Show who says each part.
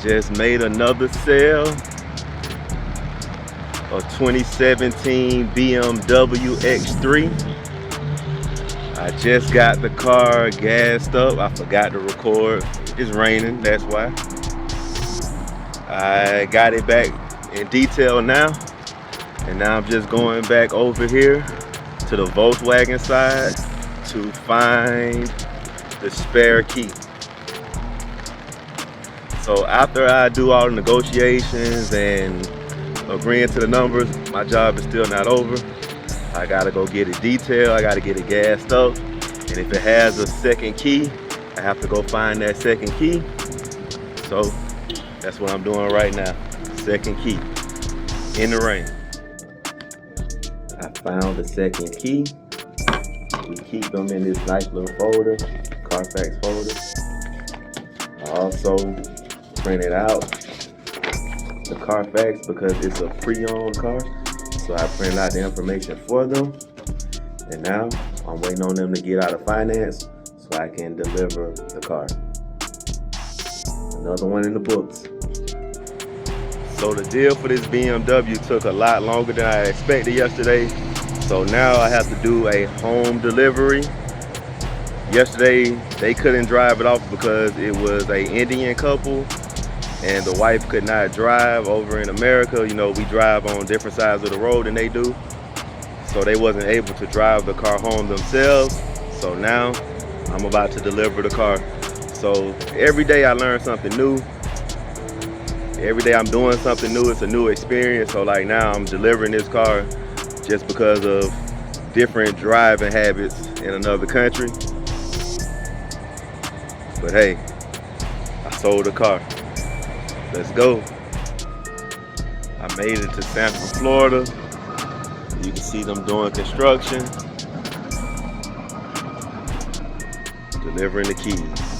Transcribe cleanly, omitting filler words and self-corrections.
Speaker 1: Just made another sale. A 2017 BMW X3. I just got the car gassed up. I forgot to record. It's raining, that's why. I got it back in detail now. And now I'm just going back over here to the Volkswagen side to find the spare key. So after I do all the negotiations and agreeing to the numbers, my job is still not over. I gotta go get it detailed, I gotta get it gassed up. And if it has a second key, I have to go find that second key. So that's what I'm doing right now. Second key, in the rain. I found the second key. We keep them in this nice little folder, Carfax folder. I also printed out the Carfax because it's a pre-owned car. So I printed out the information for them. And now I'm waiting on them to get out of finance so I can deliver the car. Another one in the books. So the deal for this BMW took a lot longer than I expected yesterday. So now I have to do a home delivery. Yesterday they couldn't drive it off because it was an Indian couple and the wife could not drive. Over in America, you know, we drive on different sides of the road than they do. So they wasn't able to drive the car home themselves. So now I'm about to deliver the car. So every day I learn something new. Every day I'm doing something new. It's a new experience. So like now I'm delivering this car just because of different driving habits in another country. But hey, I sold the car. Let's go. I made it to Sanford, Florida. You can see them doing construction. Delivering the keys.